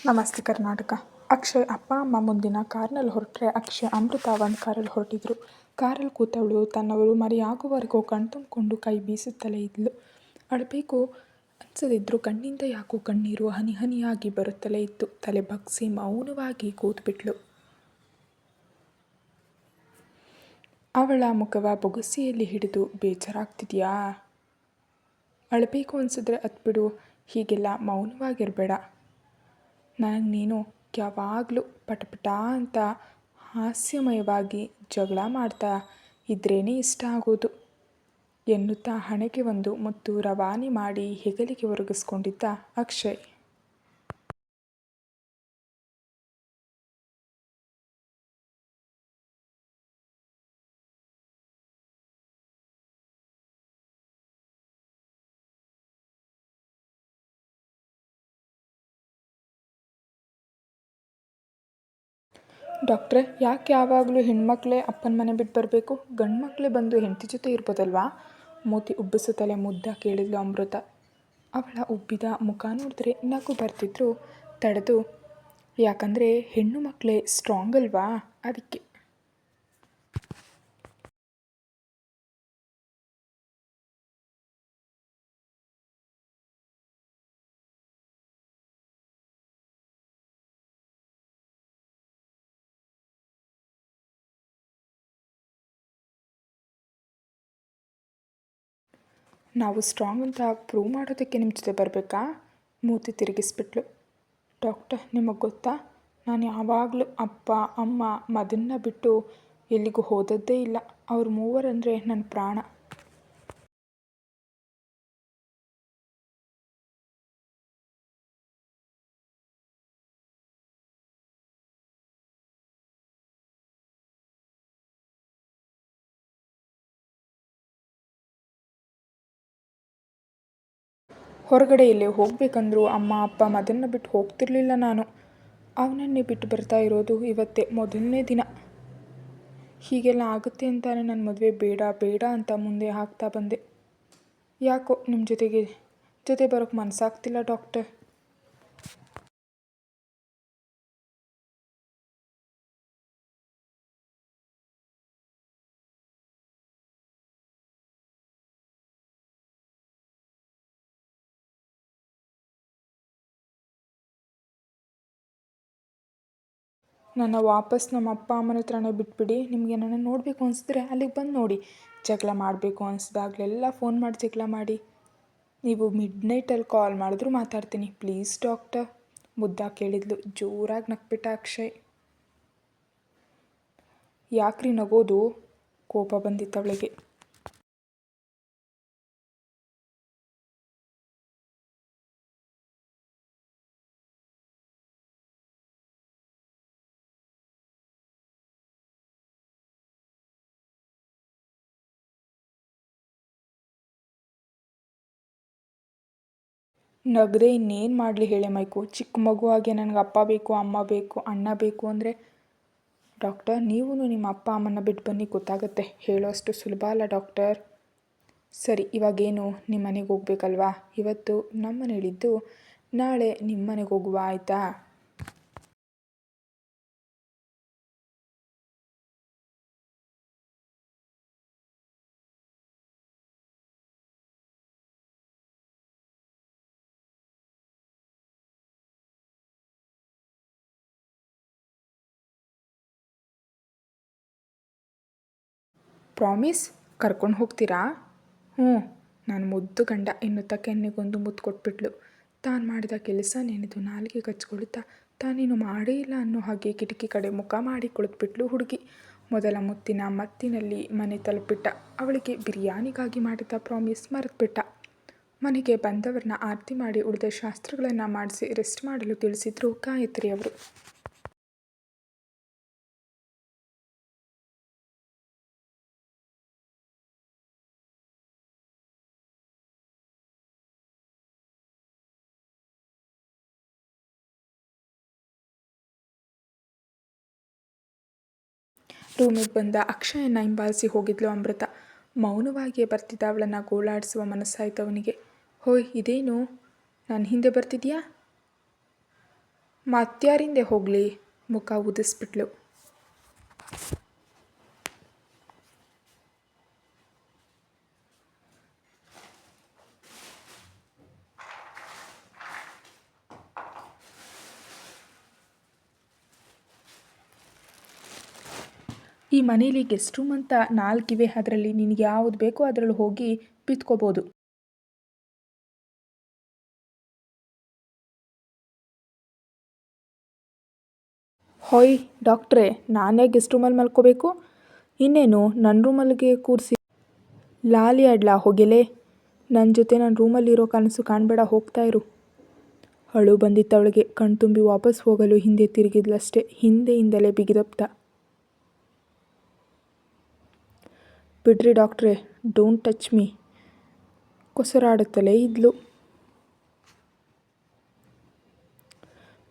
ನಮಸ್ತೆ ಕರ್ನಾಟಕ. ಅಕ್ಷಯ್ ಅಪ್ಪ ಅಮ್ಮ ಮುಂದಿನ ಕಾರ್ನಲ್ಲಿ ಹೊರಟ್ರೆ ಅಕ್ಷಯ್ ಅಮೃತ ಒಂದು ಕಾರಲ್ಲಿ ಹೊರಟಿದ್ರು. ಕಾರಲ್ಲಿ ಕೂತವಳು ತನ್ನವರು ಮರೆಯಾಗುವವರೆಗೂ ಕಣ್ತುಂಬಿಕೊಂಡು ಕೈ ಬೀಸುತ್ತಲೇ ಇದ್ಲು. ಅಳಬೇಕು ಅನ್ಸದಿದ್ರು ಕಣ್ಣಿಂದ ಯಾಕೋ ಕಣ್ಣೀರು ಹನಿ ಹನಿಯಾಗಿ ಬರುತ್ತಲೇ ಇತ್ತು. ತಲೆ ಬಗ್ಸಿ ಮೌನವಾಗಿ ಕೂತ್ಬಿಟ್ಲು. ಅವಳ ಮುಖವ ಬೊಗಸೆಯಲ್ಲಿ ಹಿಡಿದು ಬೇಜಾರಾಗ್ತಿದ್ಯಾ? ಅಳಬೇಕು ಅನ್ಸಿದ್ರೆ ಅತ್ಬಿಡು, ಹೀಗೆಲ್ಲ ಮೌನವಾಗಿರಬೇಡ. ನನಗೆ ನೀನು ಯಾವಾಗಲೂ ಪಟಪಟ ಅಂತ ಹಾಸ್ಯಮಯವಾಗಿ ಜಗಳ ಮಾಡ್ತಾ ಇದ್ರೇ ಇಷ್ಟ ಆಗೋದು ಎನ್ನುತ್ತಾ ಹಣೆಗೆ ಒಂದು ಮುತ್ತು ರವಾನೆ ಮಾಡಿ ಹೆಗಲಿಗೆ ಒರಗಿಸ್ಕೊಂಡಿದ್ದ ಅಕ್ಷಯ್. ಡಾಕ್ಟ್ರೆ, ಯಾಕೆ ಯಾವಾಗಲೂ ಹೆಣ್ಮಕ್ಳೇ ಅಪ್ಪನ ಮನೆ ಬಿಟ್ಟು ಬರಬೇಕು? ಗಂಡು ಮಕ್ಕಳೇ ಬಂದು ಹೆಂಡತಿ ಜೊತೆ ಇರ್ಬೋದಲ್ವಾ? ಮೂತಿ ಉಬ್ಬಿಸುತ್ತಲೇ ಮುದ್ದ ಕೇಳಿದ್ಲು ಅಮೃತ. ಅವಳ ಉಬ್ಬಿದ ಮುಖ ನೋಡಿದ್ರೆ ನಗು ಬರ್ತಿದ್ರು ತಡೆದು, ಯಾಕಂದರೆ ಹೆಣ್ಣು ಮಕ್ಕಳೇ ಸ್ಟ್ರಾಂಗ್ ಅಲ್ವಾ, ಅದಕ್ಕೆ. ನಾವು ಸ್ಟ್ರಾಂಗ್ ಅಂತ ಪ್ರೂವ್ ಮಾಡೋದಕ್ಕೆ ನಿಮ್ಮ ಜೊತೆ ಬರಬೇಕಾ? ಮೂತಿ ತಿರುಗಿಸ್ಬಿಟ್ಲು. ಡಾಕ್ಟರ್, ನಿಮಗೆ ಗೊತ್ತಾ, ನಾನು ಯಾವಾಗಲೂ ಅಪ್ಪ ಅಮ್ಮ ಮದನ್ನ ಬಿಟ್ಟು ಎಲ್ಲಿಗೂ ಹೋದದ್ದೇ ಇಲ್ಲ. ಅವ್ರ ಮೂವರಂದರೆ ನನ್ನ ಪ್ರಾಣ. ಹೊರಗಡೆ ಎಲ್ಲೇ ಹೋಗಬೇಕಂದ್ರೂ ಅಮ್ಮ ಅಪ್ಪ ಮದನ್ನ ಬಿಟ್ಟು ಹೋಗ್ತಿರ್ಲಿಲ್ಲ ನಾನು. ಅವನನ್ನೇ ಬಿಟ್ಟು ಬರ್ತಾ ಇರೋದು ಇವತ್ತೇ ಮೊದಲನೇ ದಿನ. ಹೀಗೆಲ್ಲ ಆಗುತ್ತೆ ಅಂತಾನೆ ನನ್ನ ಮದುವೆ ಬೇಡ ಬೇಡ ಅಂತ ಮುಂದೆ ಹಾಕ್ತಾ ಬಂದೆ. ಯಾಕೋ ನಿಮ್ಮ ಜೊತೆ ಬರೋಕ್ಕೆ ಮನಸ್ಸಾಗ್ತಿಲ್ಲ ಡಾಕ್ಟರ್. ನನ್ನ ವಾಪಸ್ ನಮ್ಮ ಅಪ್ಪ ಅಮ್ಮನ ಹತ್ರನೇ ಬಿಟ್ಬಿಡಿ. ನಿಮಗೆ ನನ್ನ ನೋಡಬೇಕು ಅನಿಸಿದ್ರೆ ಅಲ್ಲಿಗೆ ಬಂದು ನೋಡಿ. ಜಗಳ ಮಾಡಬೇಕು ಅನಿಸ್ದಾಗಲೆಲ್ಲ ಫೋನ್ ಮಾಡಿ ಜಗಳ ಮಾಡಿ. ನೀವು ಮಿಡ್ನೈಟಲ್ಲಿ ಕಾಲ್ ಮಾಡಿದ್ರೂ ಮಾತಾಡ್ತೀನಿ, ಪ್ಲೀಸ್ ಡಾಕ್ಟರ್. ಮುದ್ದ ಕೇಳಿದ್ಲು. ಜೋರಾಗಿ ನಕ್ಬಿಟ್ಟ ಅಕ್ಷಯ್. ಯಾಕ್ರಿ ನಗೋದು? ಕೋಪ ಬಂದಿತ್ತವಳಿಗೆ. ನಗದೆ ಇನ್ನೇನು ಮಾಡಲಿ ಹೇಳೆ ಮೈಕು? ಚಿಕ್ಕ ಮಗುವಾಗೆ ನನಗೆ ಅಪ್ಪ ಬೇಕು, ಅಮ್ಮ ಬೇಕು, ಅಣ್ಣ ಬೇಕು ಅಂದರೆ. ಡಾಕ್ಟರ್, ನೀವು ನಿಮ್ಮ ಅಪ್ಪ ಅಮ್ಮನ ಬಿಟ್ಟು ಬನ್ನಿ, ಗೊತ್ತಾಗುತ್ತೆ. ಹೇಳೋಷ್ಟು ಸುಲಭ ಅಲ್ಲ ಡಾಕ್ಟರ್. ಸರಿ, ಇವಾಗೇನು ನಿಮ್ಮ ಮನೆಗೆ ಹೋಗ್ಬೇಕಲ್ವಾ? ಇವತ್ತು ನಮ್ಮ ಮನೇಲಿದ್ದು ನಾಳೆ ನಿಮ್ಮ ಮನೆಗೆ ಹೋಗುವ, ಆಯಿತಾ? ಪ್ರಾಮಿಸ್? ಕರ್ಕೊಂಡು ಹೋಗ್ತೀರಾ? ಹ್ಞೂ, ನಾನು ಮುದ್ದು ಗಂಡ ಎನ್ನುತ್ತಾ ಕೆನ್ನೆಗೊಂದು ಮುತ್ತು ಕೊಟ್ಬಿಟ್ಲು. ತಾನು ಮಾಡಿದ ಕೆಲಸ ನೆನೆದು ನಾಲಿಗೆ ಕಚ್ಕೊಳ್ತಾ ತಾನೇನು ಮಾಡೇ ಇಲ್ಲ ಅನ್ನೋ ಹಾಗೆ ಕಿಟಕಿ ಕಡೆ ಮುಖ ಮಾಡಿ ಕುಳಿತುಬಿಟ್ಲು ಹುಡುಗಿ. ಮೊದಲ ಮುತ್ತಿನ ಮತ್ತಿನಲ್ಲಿ ಮನೆ ತಲುಪಿಬಿಟ್ಟ. ಅವಳಿಗೆ ಬಿರಿಯಾನಿಗಾಗಿ ಮಾಡಿದ್ದ ಪ್ರಾಮಿಸ್ ಮರೆತುಬಿಟ್ಟ. ಮನೆಗೆ ಬಂದವರನ್ನ ಆರತಿ ಮಾಡಿ ಉಳಿದ ಶಾಸ್ತ್ರಗಳನ್ನು ಮಾಡಿಸಿ ರೆಸ್ಟ್ ಮಾಡಲು ತಿಳಿಸಿದ್ರು ಗಾಯತ್ರಿ ಅವರು. ರೂಮಿಗೆ ಬಂದ ಅಕ್ಷಯನ್ನ ಹಿಂಬಾಲಿಸಿ ಹೋಗಿದ್ಲು ಅಮೃತ. ಮೌನವಾಗಿಯೇ ಬರ್ತಿದ್ದ ಅವಳನ್ನು ಗೋಳಾಡಿಸುವ ಮನಸ್ಸಾಯ್ತು ಅವನಿಗೆ. ಹೋಯ್, ಇದೇನು ನನ್ನ ಹಿಂದೆ ಬರ್ತಿದ್ಯಾ? ಮತ್ಯಾರಿಂದೆ ಹೋಗಲಿ, ಮುಖ ಉದಿಸ್ಬಿಟ್ಲು. ಈ ಮನೇಲಿ ಗೆಸ್ಟ್ ರೂಮ್ ಅಂತ 4 ಇವೆ. ಅದರಲ್ಲಿ ನಿನಗೆ ಯಾವುದು ಬೇಕೋ ಅದರಲ್ಲಿ ಹೋಗಿ ಬಿತ್ಕೋಬೋದು. ಹೊಯ್ ಡಾಕ್ಟ್ರೇ, ನಾನೇ ಗೆಸ್ಟ್ ರೂಮಲ್ಲಿ ಮಲ್ಕೋಬೇಕು? ಇನ್ನೇನು ನನ್ನ ರೂಮಲ್ಲಿಗೆ ಕೂರಿಸಿ ಲಾಲಿ ಆಡ್ಲಾ ಹೊಗೆಲೆ? ನನ್ನ ಜೊತೆ ನನ್ನ ರೂಮಲ್ಲಿರೋ ಕನಸು ಕಾಣಬೇಡ, ಹೋಗ್ತಾ ಇರು. ಅಳು ಬಂದಿತ್ತವಳಿಗೆ. ಕಣ್ತುಂಬಿ ವಾಪಸ್ ಹೋಗಲು ಹಿಂದೆ ತಿರುಗಿದ್ಲಷ್ಟೇ. ಹಿಂದೆಯಿಂದಲೇ ಬಿಗಿದಪ್ಪ. ಬಿಡ್ರಿ ಡಾಕ್ಟ್ರೇ, ಡೋಂಟ್ ಟಚ್ ಮೀ. ಕೊಸರಾಡುತ್ತಲೇ ಇದ್ಲು.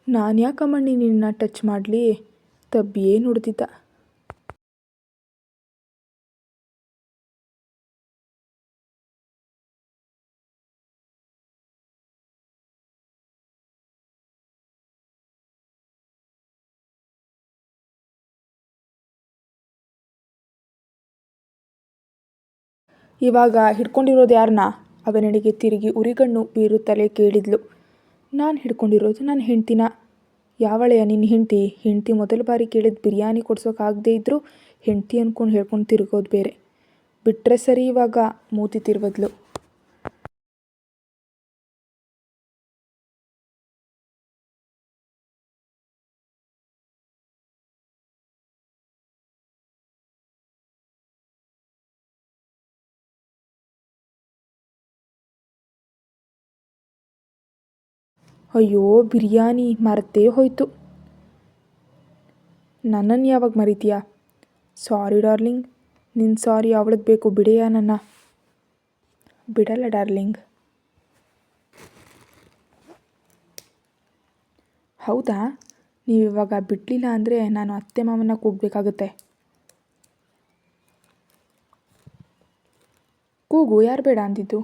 ನಾನು ಯಾಕಮ್ಮಣ್ಣಿ ನಿನ್ನ ಟಚ್ ಮಾಡಲಿ? ತಬ್ಬಿಯೇ ನುಡಿದಿದ್ದ. ಇವಾಗ ಹಿಡ್ಕೊಂಡಿರೋದು ಯಾರನ್ನ? ಅವನೆಡೆಗೆ ತಿರುಗಿ ಉರಿಗಣ್ಣು ಬೀರುತ್ತಲೇ ಕೇಳಿದ್ಲು. ನಾನು ಹಿಡ್ಕೊಂಡಿರೋದು ನನ್ನ ಹೆಂಡ್ತಿನ. ಯಾವಳೆಯ ನಿನ್ನ ಹೆಂಡ್ತಿ? ಹೆಂಡ್ತಿ ಮೊದಲ ಬಾರಿ ಕೇಳಿದ ಬಿರಿಯಾನಿ ಕೊಡ್ಸೋಕ್ಕಾಗದೇ ಇದ್ದರೂ ಹೆಂಡ್ತಿ ಅಂದ್ಕೊಂಡು ಹೇಳ್ಕೊಂಡು ತಿರುಗೋದು ಬೇರೆ. ಬಿಟ್ಟರೆ ಸರಿ. ಇವಾಗ ಮೂತಿ ತಿರುವದ್ಲು. ಅಯ್ಯೋ ಬಿರಿಯಾನಿ ಮರೆತೇ ಹೋಯ್ತು. ನನ್ನನ್ನು ಯಾವಾಗ ಮರಿತೀಯಾ? ಸಾರಿ ಡಾರ್ಲಿಂಗ್. ನಿನ್ನ ಸಾರಿ ಅವಳಿಗೆ ಬೇಕು, ಬಿಡೆಯಾ ನನ್ನ? ಬಿಡಲ್ಲ ಡಾರ್ಲಿಂಗ್. ಹೌದಾ? ನೀವಿವಾಗ ಬಿಡಲಿಲ್ಲ ಅಂದರೆ ನಾನು ಅತ್ತೆ ಮಾವನ್ನ ಕೂಗಬೇಕಾಗತ್ತೆ. ಕೂಗು, ಯಾರು ಬೇಡ ಅಂದಿದ್ದು?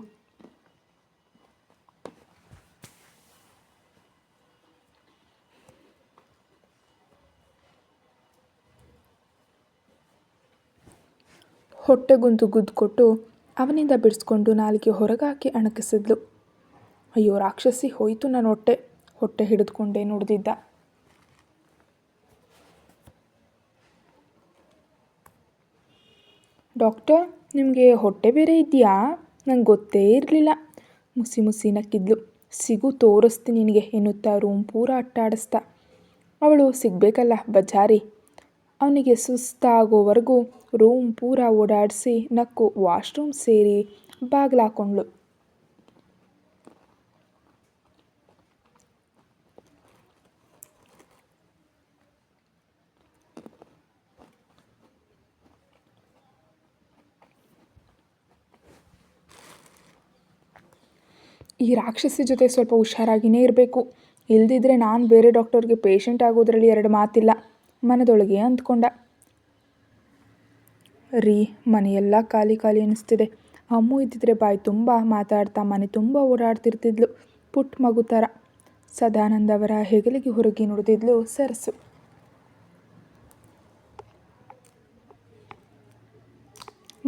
ಹೊಟ್ಟೆಗೊಂದು ಗುದ್ದು ಕೊಟ್ಟು ಅವನಿಂದ ಬಿಡಿಸ್ಕೊಂಡು ನಾಲಿಗೆ ಹೊರಗಾಕಿ ಅಣಕಿಸಿದ್ಲು. ಅಯ್ಯೋ ರಾಕ್ಷಸಿ, ಹೋಯಿತು ನನ್ನ ಹೊಟ್ಟೆ. ಹೊಟ್ಟೆ ಹಿಡಿದುಕೊಂಡೇ ನುಡಿದಿದ್ದ. ಡಾಕ್ಟರ್, ನಿಮಗೆ ಹೊಟ್ಟೆ ಬೇರೆ ಇದೆಯಾ? ನಂಗೆ ಗೊತ್ತೇ ಇರಲಿಲ್ಲ. ಮುಸಿ ಮುಸಿ ನಕ್ಕಿದ್ಲು. ಸಿಗು ತೋರಿಸ್ತೀನಿ ನಿನಗೆ ಎನ್ನುತ್ತಾ ರೂಮ್ ಪೂರ ಅಟ್ಟಾಡಿಸ್ತಾ. ಅವಳು ಸಿಗಬೇಕಲ್ಲ ಬಜಾರಿ. ಅವನಿಗೆ ಸುಸ್ತಾಗೋವರೆಗೂ ರೂಮ್ ಪೂರ ಓಡಾಡಿಸಿ ನಕ್ಕು ವಾಶ್ರೂಮ್ ಸೇರಿ ಬಾಗಿಲಾಕೊಂಡ್ಳು. ಈ ರಾಕ್ಷಸಿ ಜೊತೆ ಸ್ವಲ್ಪ ಹುಷಾರಾಗಿಯೇ ಇರಬೇಕು. ಇಲ್ದಿದ್ರೆ ನಾನು ಬೇರೆ ಡಾಕ್ಟರ್ಗೆ ಪೇಷಂಟ್ ಆಗೋದ್ರಲ್ಲಿ 2 ಮಾತಿಲ್ಲ ಮನದೊಳಗೆ ಅಂದ್ಕೊಂಡ. ರೀ, ಮನೆಯೆಲ್ಲ ಖಾಲಿ ಖಾಲಿ ಅನ್ನಿಸ್ತಿದೆ. ಅಮ್ಮು ಇದ್ದಿದ್ರೆ ಬಾಯಿ ತುಂಬ ಮಾತಾಡ್ತಾ ಮನೆ ತುಂಬ ಓಡಾಡ್ತಿರ್ತಿದ್ಲು, ಪುಟ್ಟ ಮಗು ಥರ. ಸದಾನಂದ ಅವರ ಹೆಗಲಿಗೆ ಹೊರಗಿ ನುಡಿದಿದ್ಲು ಸರಸು.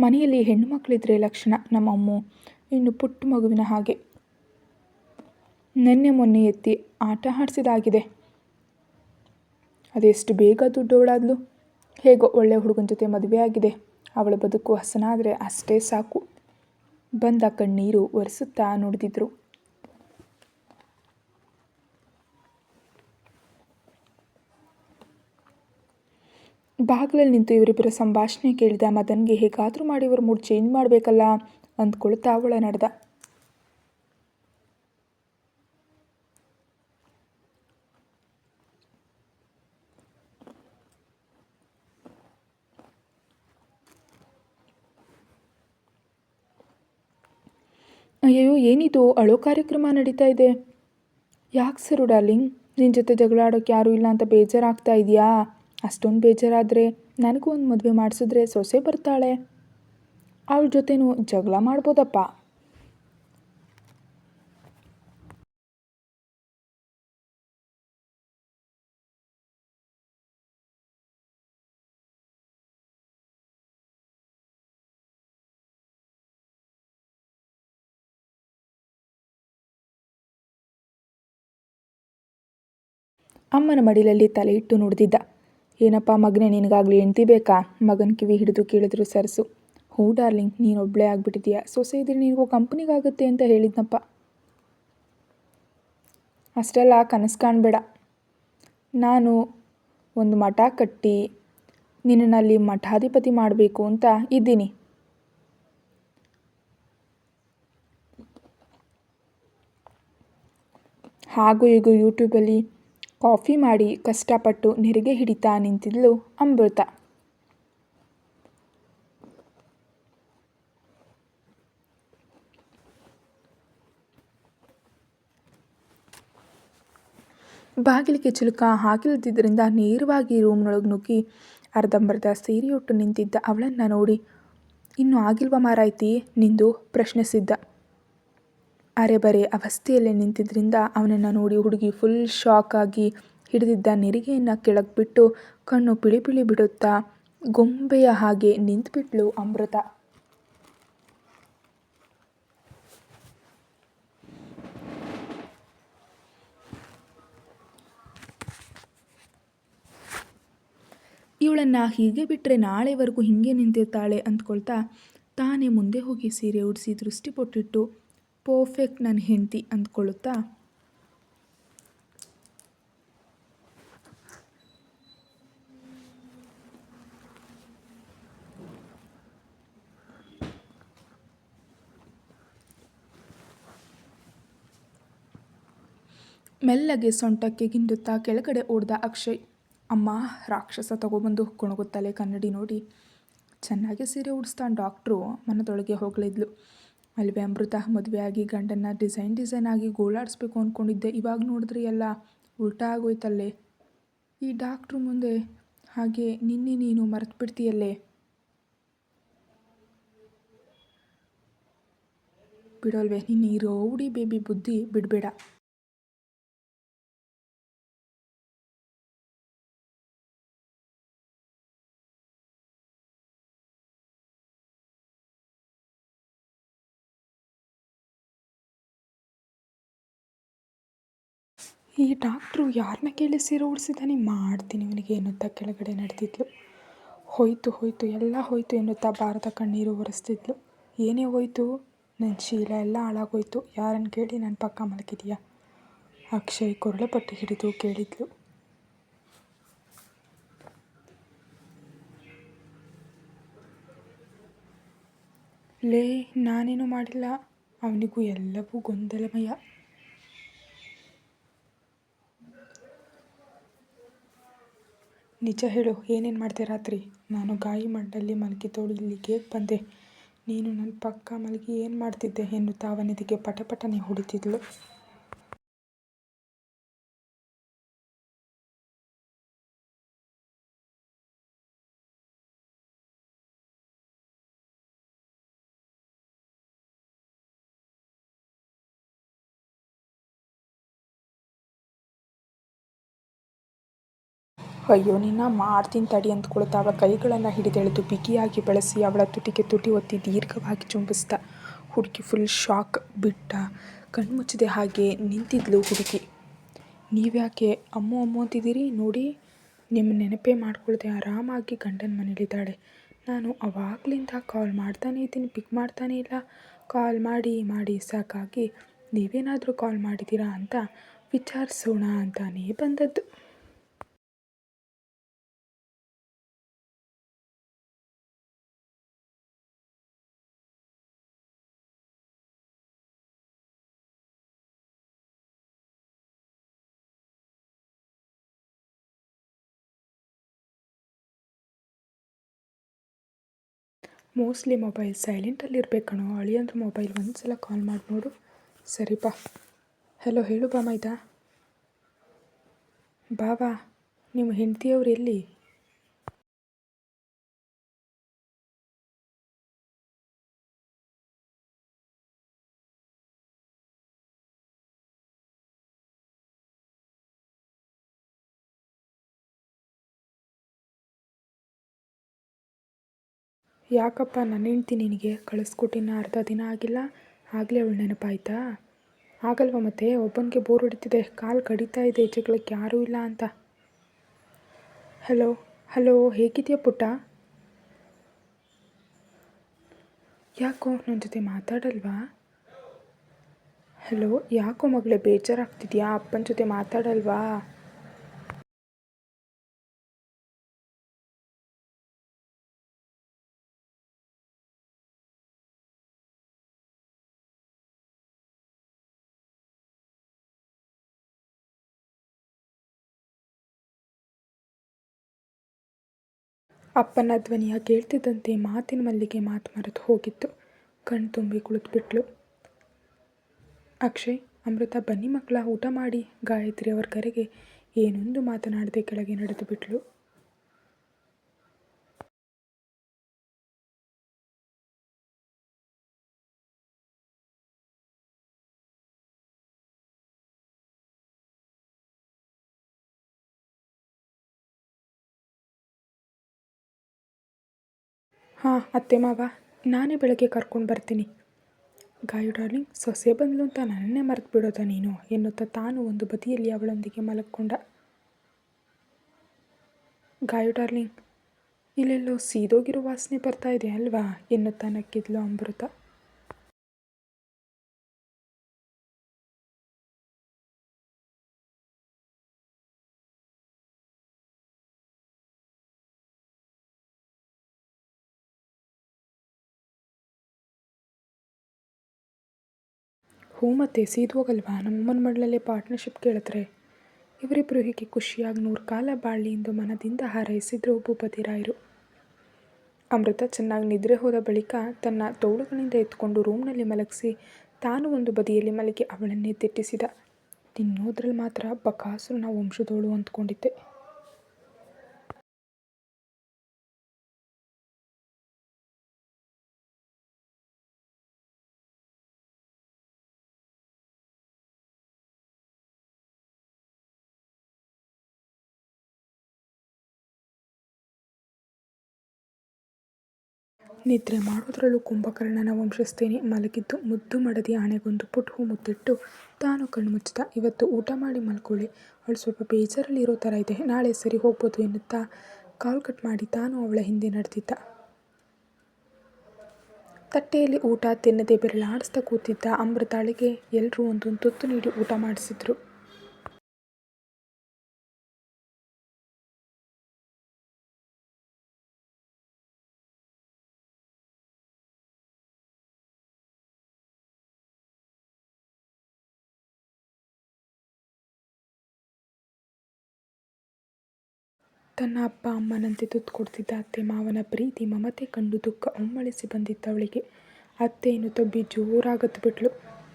ಮನೆಯಲ್ಲಿ ಹೆಣ್ಣು ಮಕ್ಕಳಿದ್ರೆ ಲಕ್ಷಣ. ನಮ್ಮಮ್ಮು ಇನ್ನು ಪುಟ್ಟ ಮಗುವಿನ ಹಾಗೆ. ನೆನ್ನೆ ಮೊನ್ನೆ ಎತ್ತಿ ಆಟ ಆಡಿಸಿದಾಗಿದೆ. ಅದೆಷ್ಟು ಬೇಗ ದೊಡ್ಡವಳಾದ್ಲು. ಹೇಗೋ ಒಳ್ಳೆ ಹುಡುಗನ ಜೊತೆ ಮದುವೆ ಆಗಿದೆ. ಅವಳ ಬದುಕು ಹಸನಾದರೆ ಅಷ್ಟೇ ಸಾಕು. ಬಂದ ಕಣ್ಣೀರು ಒರೆಸುತ್ತಾ ನುಡಿದಿದ್ರು. ಬಾಗಿಲಲ್ಲಿ ನಿಂತು ಇವರಿಬ್ಬರ ಸಂಭಾಷಣೆ ಕೇಳಿದ ಮದನ್ಗೆ ಹೇಗಾದರೂ ಮಾಡಿ ಇವ್ರ ಮೂಡ್ ಚೇಂಜ್ ಮಾಡಬೇಕಲ್ಲ ಅಂದ್ಕೊಳ್ತಾ ಅವಳ ನಡೆದ. ಅಯ್ಯೋ ಏನಿದು ಅಳೋ ಕಾರ್ಯಕ್ರಮ ನಡೀತಾ ಇದೆ? ಯಾಕೆ ಸರು ಡಾರ್ಲಿಂಗ್, ನಿನ್ನ ಜೊತೆ ಜಗಳ ಆಡೋಕ್ಕೆ ಯಾರೂ ಇಲ್ಲ ಅಂತ ಬೇಜಾರಾಗ್ತಾ ಇದೆಯಾ? ಅಷ್ಟೊಂದು ಬೇಜಾರಾದರೆ ನನಗೂ ಒಂದು ಮದುವೆ ಮಾಡಿಸಿದ್ರೆ ಸೊಸೆ ಬರ್ತಾಳೆ. ಅವಳ ಜೊತೆನೂ ಜಗಳ ಮಾಡ್ಬೋದಪ್ಪ. ಅಮ್ಮನ ಮಡಿಲಲ್ಲಿ ತಲೆ ಇಟ್ಟು ನುಡಿದಿದ್ದ. ಏನಪ್ಪ ಮಗನೇ, ನಿನಗಾಗಲಿ ಹೆಂಡ್ತಿ ಬೇಕಾ? ಮಗನ ಕಿವಿ ಹಿಡಿದು ಕೇಳಿದ್ರು ಸರಸು. ಹ್ಞೂ ಡಾರ್ಲಿಂಗ್, ನೀನೊಬ್ಬಳೇ ಆಗ್ಬಿಟ್ಟಿದೀಯ. ಸೊಸೆ ಇದ್ರೆ ನಿನಗೂ ಕಂಪ್ನಿಗಾಗುತ್ತೆ ಅಂತ ಹೇಳಿದ್ನಪ್ಪ. ಅಷ್ಟೆಲ್ಲ ಕನಸು ಕಾಣಬೇಡ. ನಾನು ಒಂದು ಮಠ ಕಟ್ಟಿ ನಿನ್ನಲ್ಲಿ ಮಠಾಧಿಪತಿ ಮಾಡಬೇಕು ಅಂತ ಇದ್ದೀನಿ. ಹಾಗೂ ಈಗ ಯೂಟ್ಯೂಬಲ್ಲಿ ಕಾಫಿ ಮಾಡಿ ಕಷ್ಟಪಟ್ಟು ನೆರಿಗೆ ಹಿಡಿತಾ ನಿಂತಿದ್ಲು ಅಮೃತ. ಬಾಗಿಲಿಗೆ ಚಿಲುಕ ಹಾಕಿಲ್ಲದಿದ್ದರಿಂದ ನೇರವಾಗಿ ರೂಮ್ನೊಳಗೆ ನುಗ್ಗಿ ಅರ್ಧಂಬರ್ಧ ಸೀರೆಯುಟ್ಟು ನಿಂತಿದ್ದ ಅವಳನ್ನು ನೋಡಿ, ಇನ್ನೂ ಆಗಿಲ್ವ ಮಾರಾಯ್ತಿ ನಿಂದು? ಪ್ರಶ್ನಿಸಿದ್ದ. ಅರೆಬರೆ ಅವಸ್ಥೆಯಲ್ಲೇ ನಿಂತಿದ್ದರಿಂದ ಅವನನ್ನು ನೋಡಿ ಹುಡುಗಿ ಫುಲ್ ಶಾಕ್ ಆಗಿ ಹಿಡಿದಿದ್ದ ನೆರಿಗೆಯನ್ನು ಕೆಳಗೆ ಬಿಟ್ಟು ಕಣ್ಣು ಪಿಳಿ ಪಿಳಿ ಬಿಡುತ್ತಾ ಗೊಂಬೆಯ ಹಾಗೆ ನಿಂತುಬಿಟ್ಲು ಅಮೃತ. ಇವಳನ್ನು ಹೀಗೆ ಬಿಟ್ಟರೆ ನಾಳೆವರೆಗೂ ಹೀಗೆ ನಿಂತಿರ್ತಾಳೆ ಅಂದ್ಕೊಳ್ತಾ ತಾನೇ ಮುಂದೆ ಹೋಗಿ ಸೀರೆ ಉಡಿಸಿ ದೃಷ್ಟಿ ಪೊಟ್ಟಿಟ್ಟು ಪರ್ಫೆಕ್ಟ್ ನನ್ನ ಹೆಂಡತಿ ಅಂದ್ಕೊಳ್ಳುತ್ತಾ ಮೆಲ್ಲಗೆ ಸೊಂಟಕ್ಕೆ ಗಿಂಡುತ್ತಾ ಕೆಳಗಡೆ ಓಡ್ದ ಅಕ್ಷಯ್. ಅಮ್ಮ, ರಾಕ್ಷಸ ತಗೊಬಂದು ಕುಣಗುತ್ತಲೇ ಕನ್ನಡಿ ನೋಡಿ, ಚೆನ್ನಾಗಿ ಸೀರೆ ಉಡಿಸ್ತಾನೆ ಡಾಕ್ಟ್ರು ಮನದೊಳಗೆ ಹೊಗಳಿದ್ಲು. ಅಲ್ವೇ ಅಮೃತ, ಮದುವೆಯಾಗಿ ಗಂಡನ್ನ ಡಿಸೈನ್ ಆಗಿ ಗೋಳಾಡಿಸ್ಬೇಕು ಅಂದ್ಕೊಂಡಿದ್ದೆ. ಇವಾಗ ನೋಡಿದ್ರೆ ಎಲ್ಲ ಉಲ್ಟಾ ಆಗೋಯ್ತಲ್ಲೇ. ಈ ಡಾಕ್ಟ್ರು ಮುಂದೆ ಹಾಗೆ ನಿನ್ನೆ ನೀನು ಮರೆತು ಬಿಡ್ತೀಯಲ್ಲೇ. ಬಿಡೋಲ್ವೇ ನಿನ್ನ ಈ ರೌಡಿ ಬೇಬಿ ಬುದ್ಧಿ ಬಿಡಬೇಡ. ಈ ಡಾಕ್ಟ್ರು ಯಾರನ್ನ ಕೇಳಿ ಸೀರೆ ಉಡಿಸಿದ್ದಾನೆ, ಮಾಡ್ತೀನಿ ಇವನಿಗೆ ಎನ್ನುತ್ತಾ ಕೆಳಗಡೆ ನಡೆದಿದ್ಲು. ಹೋಯ್ತು ಎಲ್ಲ ಹೋಯ್ತು ಎನ್ನುತ್ತಾ ಭಾರತ ಕಣ್ಣೀರು ಒರೆಸ್ತಿದ್ಲು. ಏನೇ ಹೋಯ್ತು? ನನ್ನ ಶೀಲ ಎಲ್ಲ ಹಾಳಾಗೋಯ್ತು. ಯಾರನ್ನು ಕೇಳಿ ನನ್ನ ಪಕ್ಕ ಮಲಗಿದೆಯಾ? ಅಕ್ಷಯ್ ಕೊರಳ ಪಟ್ಟಿ ಹಿಡಿದು ಕೇಳಿದ್ಲು. ಲೇ, ನಾನೇನು ಮಾಡಿಲ್ಲ. ಅವನಿಗೂ ಎಲ್ಲವೂ ಗೊಂದಲಮಯ. ನಿಜ ಹೇಳು, ಏನೇನು ಮಾಡಿದೆ ರಾತ್ರಿ? ನಾನು ಗಾಯಿ ಮಣ್ಣಲ್ಲಿ ಮಲಗಿದ್ದೋಳು ಇಲ್ಲಿಗೆ ಬಂದೆ. ನೀನು ನನ್ನ ಪಕ್ಕ ಮಲಗಿ ಏನು ಮಾಡ್ತಿದ್ದೆ ಎನ್ನುತ್ತಾ ಅವನಿಗೆ ಪಟಪಟನೆ ಹೊಡಿತಿದ್ಲು. ಅಯ್ಯೋ ನಿನ್ನ ಮಾಡ್ತೀನಿ ತಡಿ ಅಂದ್ಕೊಳ್ತಾ ಅವಳ ಕೈಗಳನ್ನು ಹಿಡಿದೆಳೆದು ಬಿಗಿಯಾಗಿ ಬೆಳೆಸಿ ಅವಳ ತುಟಿಗೆ ತುಟಿ ಒತ್ತಿ ದೀರ್ಘವಾಗಿ ಚುಂಬಿಸ್ದ. ಹುಡುಗಿ ಫುಲ್ ಶಾಕ್. ಬಿಟ್ಟ ಕಣ್ಮುಚ್ಚದೆ ಹಾಗೆ ನಿಂತಿದ್ಲು ಹುಡುಗಿ. ನೀವ್ಯಾಕೆ ಅಮ್ಮು ಅಂತಿದ್ದೀರಿ? ನೋಡಿ, ನಿಮ್ಮ ನೆನಪೇ ಮಾಡ್ಕೊಳ್ದೆ ಆರಾಮಾಗಿ ಗಂಡನ ಮನೇಲಿದ್ದಾಳೆ. ನಾನು ಅವಾಗಲಿಂದ ಕಾಲ್ ಮಾಡ್ತಾನೇ ಇದ್ದೀನಿ, ಪಿಕ್ ಮಾಡ್ತಾನೇ ಇಲ್ಲ. ಕಾಲ್ ಮಾಡಿ ಸಾಕಾಗಿ ನೀವೇನಾದರೂ ಕಾಲ್ ಮಾಡಿದ್ದೀರಾ ಅಂತ ವಿಚಾರಿಸೋಣ ಅಂತಾನೇ ಬಂದದ್ದು. ಮೋಸ್ಟ್ಲಿ ಮೊಬೈಲ್ ಸೈಲೆಂಟಲ್ಲಿರ್ಬೇಕು ಕಣೋ. ಅಳಿಯಂದ್ರ ಮೊಬೈಲ್ ಒಂದು ಸಲ ಕಾಲ್ ಮಾಡಿ ನೋಡು. ಸರಿಪಾ. ಹಲೋ, ಹೇಳು ಬಾಮೈದ. ಬಾವಾ, ನಿಮ್ಮ ಹೆಂಡತಿಯವ್ರು ಎಲ್ಲಿ? ಯಾಕಪ್ಪ, ನನ್ನ ಹೆಂಡ್ತಿ ನಿನಗೆ ಕಳಿಸ್ಕೊಟ್ಟಿನ ಅರ್ಧ ದಿನ ಆಗಿಲ್ಲ, ಆಗಲೇ ಅವಳು ನೆನಪಾಯ್ತಾ? ಆಗಲ್ವ ಮತ್ತೆ, ಒಬ್ಬನಿಗೆ ಬೋರ್ ಹೊಡಿತಿದೆ, ಕಾಲು ಕಡಿತಾ ಇದೆ ಜಗಳಕ್ಕೆ ಯಾರೂ ಇಲ್ಲ ಅಂತ. ಹಲೋ ಹಲೋ, ಹೇಗಿದೆಯಾ ಪುಟ್ಟ? ಯಾಕೋ ನನ್ನ ಜೊತೆ ಮಾತಾಡಲ್ವಾ? ಹಲೋ, ಯಾಕೋ ಮಗಳೇ ಬೇಜಾರಾಗ್ತಿದ್ಯಾ? ಅಪ್ಪನ ಜೊತೆ ಮಾತಾಡಲ್ವಾ? ಅಪ್ಪನ ಧ್ವನಿಯ ಕೇಳ್ತಿದ್ದಂತೆ ಮಾತಿನ ಮಲ್ಲಿಗೆ ಮಾತು ಮರೆತು ಹೋಗಿತ್ತು. ಕಣ್ ತುಂಬಿ ಕುಳಿತುಬಿಟ್ಲು. ಅಕ್ಷಯ್, ಅಮೃತ, ಬನ್ನಿ ಮಕ್ಕಳ, ಊಟ ಮಾಡಿ. ಗಾಯತ್ರಿ ಅವರ ಕರೆಗೆ ಏನೊಂದು ಮಾತನಾಡದೆ ಕೆಳಗೆ ನಡೆದು ಬಿಟ್ಲು. ಹಾಂ ಅತ್ತೆ ಮಾವ, ನಾನೇ ಬೆಳಗ್ಗೆ ಕರ್ಕೊಂಡು ಬರ್ತೀನಿ. ಗಾಯು ಡಾರ್ಲಿಂಗ್, ಸೊಸೆ ಬಂದ್ಲು ಅಂತ ನನ್ನನ್ನೇ ಮರೆತು ಬಿಡೋದ ನೀನು ಎನ್ನುತ್ತಾ ತಾನು ಒಂದು ಬದಿಯಲ್ಲಿ ಅವಳೊಂದಿಗೆ ಮಲಕ್ಕೊಂಡ. ಗಾಯು ಡಾರ್ಲಿಂಗ್, ಇಲ್ಲೆಲ್ಲೋ ಸೀದೋಗಿರೋ ವಾಸನೆ ಬರ್ತಾ ಇದೆ ಅಲ್ವಾ ಎನ್ನುತ್ತಾ ನಕ್ಕಿದ್ಲು ಅಮೃತ. ಹ್ಞೂ ಮತ್ತೆ ಸೀದೋಗಲ್ವಾ, ನಮ್ಮಮ್ಮನ ಮಗಳಲ್ಲೇ ಪಾರ್ಟ್ನರ್ಶಿಪ್ ಕೇಳಿದ್ರೆ. ಇವರಿಬ್ಬರು ಹೀಗೆ ಖುಷಿಯಾಗಿ 100 ಕಾಲ ಬಾಳಲಿ ಎಂದು ಮನದಿಂದ ಹಾರೈಸಿದ್ರು ಭೂಪತಿರಾಯರು. ಅಮೃತ ಚೆನ್ನಾಗಿ ನಿದ್ರೆ ಹೋದ ಬಳಿಕ ತನ್ನ ತೋಳುಗಳಿಂದ ಎತ್ಕೊಂಡು ರೂಮ್ನಲ್ಲಿ ಮಲಗಿಸಿ ತಾನು ಒಂದು ಬದಿಯಲ್ಲಿ ಮಲಗಿ ಅವಳನ್ನೇ ದಿಟ್ಟಿಸಿದ. ತಿನ್ನೋದ್ರಲ್ಲಿ ಮಾತ್ರ ಬಕಾಸುರನ ವಂಶದೋಳು ಅಂದ್ಕೊಂಡಿದ್ದೆ. ನಿದ್ರೆ ಮಾಡೋದ್ರಲ್ಲೂ ಕುಂಭಕರ್ಣನ ವಂಶಸ್ಥೇನೆ ಮಲಗಿದ್ದು. ಮುದ್ದು ಮಡದಿ ಹಣೆಗೊಂದು ಪುಟ್ ಹೂ ಮುತ್ತಿಟ್ಟು ತಾನು ಕಣ್ಣು ಮುಚ್ಚಿದ. ಇವತ್ತು ಊಟ ಮಾಡಿ ಮಲ್ಕೊಳ್ಳಿ, ಅವಳು ಸ್ವಲ್ಪ ಬೇಜಾರಲ್ಲಿ ಇರೋ ಥರ ಇದೆ, ನಾಳೆ ಸರಿ ಹೋಗ್ಬೋದು ಎನ್ನುತ್ತಾ ಕಾಲ್ ಕಟ್ ಮಾಡಿ ತಾನು ಅವಳ ಹಿಂದೆ ನಡೆದಿದ್ದ. ತಟ್ಟೆಯಲ್ಲಿ ಊಟ ತಿನ್ನದೆ ಬೆರಳಾಡಿಸ್ತಾ ಕೂತಿದ್ದ ಅಮೃತಾಳಿಗೆ ಎಲ್ಲರೂ ಒಂದೊಂದು ತುತ್ತು ನೀಡಿ ಊಟ ಮಾಡಿಸಿದ್ರು. ತನ್ನ ಅಪ್ಪ ಅಮ್ಮನಂತೆ ತುತ್ತು ಕೊಡ್ತಿದ್ದ ಅತ್ತೆ ಮಾವನ ಪ್ರೀತಿ ಮಮತೆ ಕಂಡು ದುಃಖ ಒಮ್ಮಳಿಸಿ ಬಂದಿದ್ದವಳಿಗೆ. ಅತ್ತೆ ಎನ್ನುತ್ತಾ ಜೋರಾಗತ್ತು ಬಿಟ್ಲು.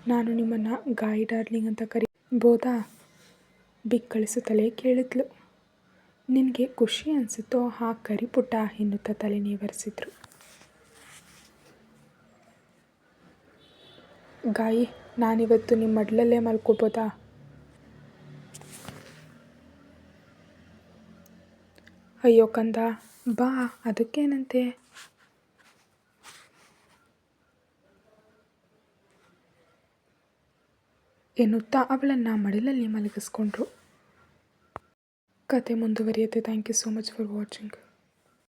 ನಾನು ನಿಮ್ಮನ್ನು ಗಾಯಿ ಡಾರ್ಲಿಂಗ್ ಅಂತ ಕರಿಬೋದಾ? ಬಿಕ್ಕಳಿಸುತ್ತಲೇ ಕೇಳಿದ್ಲು. ನಿನಗೆ ಖುಷಿ ಅನಿಸುತ್ತೋ ಹಾಗೆ ಕರಿ ಪುಟ್ಟ ಎನ್ನುತ್ತಾ ತಲೆ ನೇವರಿಸಿದ್ರು. ಗಾಯಿ, ನಾನಿವತ್ತು ನಿಮ್ಮ ಮಡ್ಲಲ್ಲೇ ಮಲ್ಕೋಬೋದಾ? ಅಯ್ಯೋ ಕಂದ, ಬಾ, ಅದಕ್ಕೇನಂತೆ ಎನ್ನುತ್ತಾ ಅವಳನ್ನು ಮಡಿಲಲ್ಲಿ ಮಲಗಿಸ್ಕೊಂಡ್ರು. ಕತೆ ಮುಂದುವರಿಯುತ್ತೆ. Thank you so much for watching.